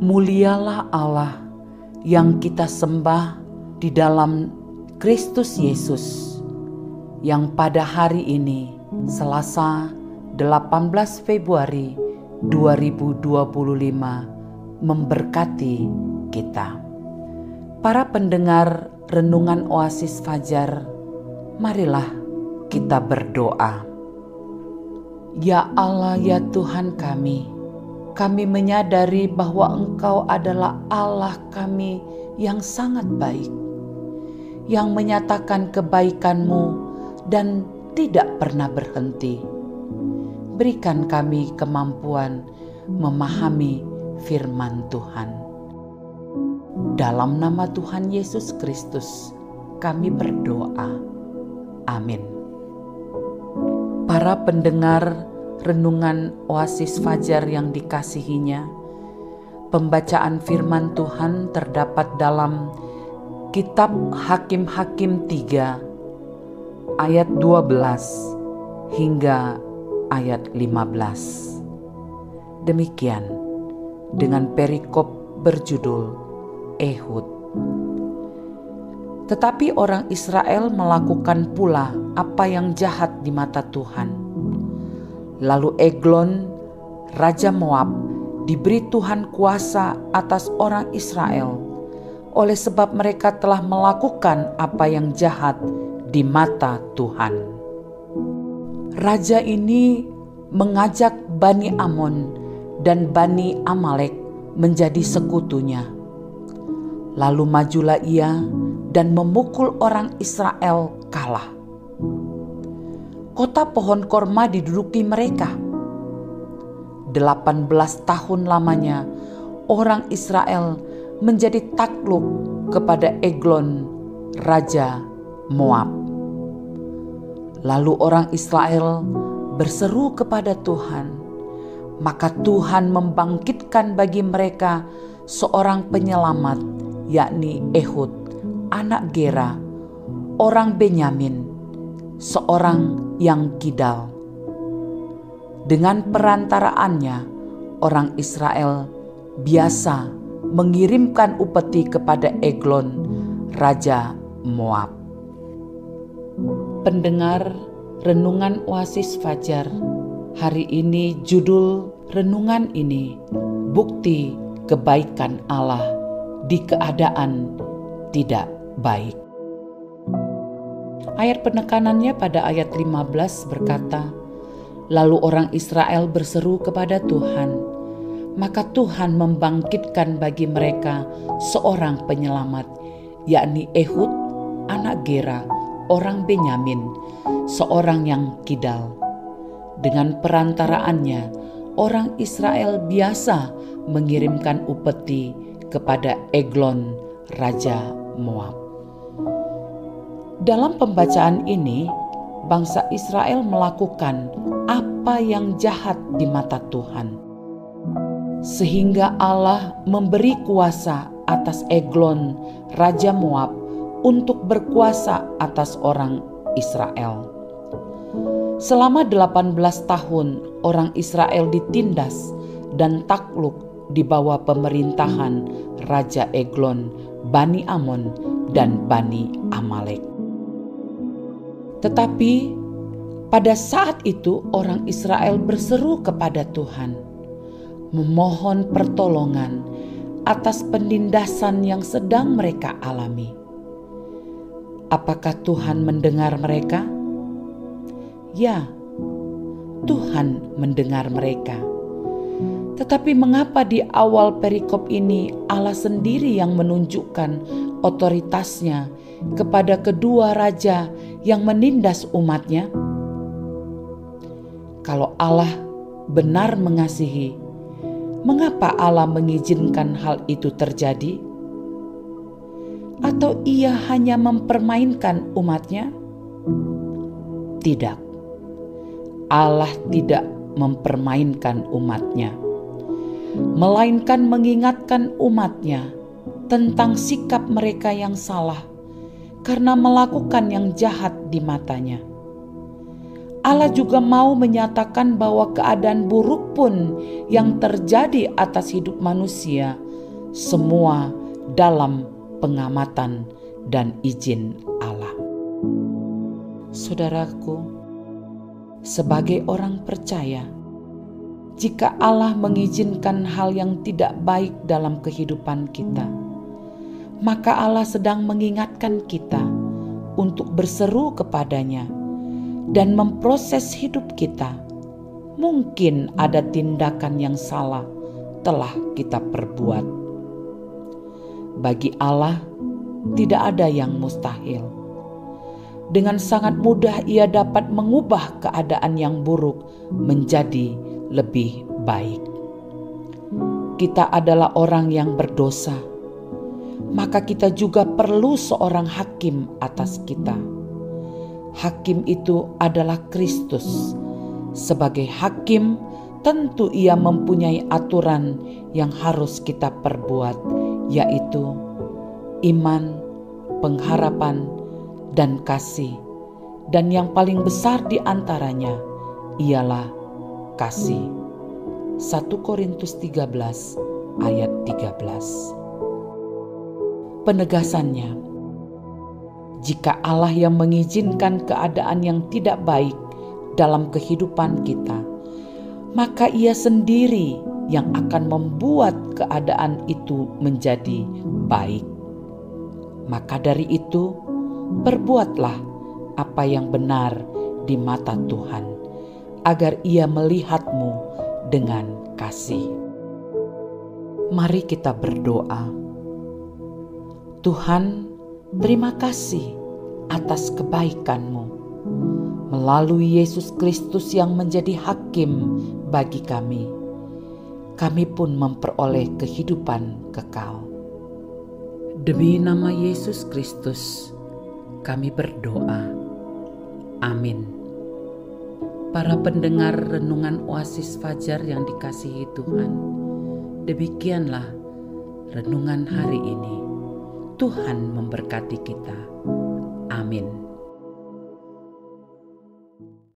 Mulialah Allah yang kita sembah di dalam Kristus Yesus, yang pada hari ini, Selasa 18 Februari 2025, memberkati kita. Para pendengar Renungan Oasis Fajar, marilah kita berdoa. Ya Allah, ya Tuhan kami menyadari bahwa Engkau adalah Allah kami yang sangat baik, yang menyatakan kebaikan-Mu dan tidak pernah berhenti. Berikan kami kemampuan memahami firman Tuhan. Dalam nama Tuhan Yesus Kristus, kami berdoa. Amin. Para pendengar Renungan Oasis Fajar yang dikasihinya, pembacaan firman Tuhan terdapat dalam Kitab Hakim-Hakim 3 ayat 12 hingga ayat 15. Demikian dengan perikop berjudul Ehud. Tetapi orang Israel melakukan pula apa yang jahat di mata Tuhan. Lalu Eglon, Raja Moab, diberi Tuhan kuasa atas orang Israel, oleh sebab mereka telah melakukan apa yang jahat di mata Tuhan. Raja ini mengajak Bani Amon dan Bani Amalek menjadi sekutunya. Lalu majulah ia dan memukul orang Israel kalah. Kota pohon korma diduduki mereka. 18 tahun lamanya orang Israel menjadi takluk kepada Eglon, Raja Moab. Lalu orang Israel berseru kepada Tuhan, maka Tuhan membangkitkan bagi mereka seorang penyelamat, yakni Ehud, anak Gera, orang Benyamin, seorang yang kidal. Dengan perantaraannya, orang Israel biasa mengirimkan upeti kepada Eglon, Raja Moab. Pendengar Renungan Oasis Fajar, hari ini judul renungan ini, bukti kebaikan Allah di keadaan tidak baik. Ayat penekanannya pada ayat 15 berkata, lalu orang Israel berseru kepada Tuhan, maka Tuhan membangkitkan bagi mereka seorang penyelamat, yakni Ehud, anak Gera, orang Benyamin, seorang yang kidal. Dengan perantaraannya, orang Israel biasa mengirimkan upeti kepada Eglon, Raja Moab. Dalam pembacaan ini, bangsa Israel melakukan apa yang jahat di mata Tuhan, sehingga Allah memberi kuasa atas Eglon, Raja Moab, untuk berkuasa atas orang Israel. Selama 18 tahun orang Israel ditindas dan takluk di bawah pemerintahan Raja Eglon, Bani Amon, dan Bani Amalek. Tetapi pada saat itu orang Israel berseru kepada Tuhan, memohon pertolongan atas penindasan yang sedang mereka alami. Apakah Tuhan mendengar mereka? Ya, Tuhan mendengar mereka. Tetapi mengapa di awal perikop ini Allah sendiri yang menunjukkan otoritasnya kepada kedua raja yang menindas umatnya? Kalau Allah benar mengasihi, mengapa Allah mengizinkan hal itu terjadi? Atau ia hanya mempermainkan umatnya? Tidak, Allah tidak mempermainkan umatnya, melainkan mengingatkan umatnya tentang sikap mereka yang salah karena melakukan yang jahat di matanya. Allah juga mau menyatakan bahwa keadaan buruk pun yang terjadi atas hidup manusia, semua dalam pengamatan dan izin Allah. Saudaraku, sebagai orang percaya, jika Allah mengizinkan hal yang tidak baik dalam kehidupan kita, maka Allah sedang mengingatkan kita untuk berseru kepadanya dan memproses hidup kita. Mungkin ada tindakan yang salah telah kita perbuat. Bagi Allah tidak ada yang mustahil. Dengan sangat mudah Ia dapat mengubah keadaan yang buruk menjadi lebih baik. Kita adalah orang yang berdosa, maka kita juga perlu seorang hakim atas kita. Hakim itu adalah Kristus. Sebagai hakim, tentu Ia mempunyai aturan yang harus kita perbuat, yaitu iman, pengharapan, dan kasih. Dan yang paling besar di antaranya ialah kasih. 1 Korintus 13 ayat 13. Penegasannya, jika Allah yang mengizinkan keadaan yang tidak baik dalam kehidupan kita, maka Ia sendiri yang akan membuat keadaan itu menjadi baik. Maka dari itu, berbuatlah apa yang benar di mata Tuhan, agar Ia melihatmu dengan kasih. Mari kita berdoa. Tuhan, terima kasih atas kebaikan-Mu melalui Yesus Kristus yang menjadi hakim bagi kami. Kami pun memperoleh kehidupan kekal. Demi nama Yesus Kristus, kami berdoa. Amin. Para pendengar renungan Oasis Fajar yang dikasihi Tuhan, demikianlah renungan hari ini. Tuhan memberkati kita. Amin.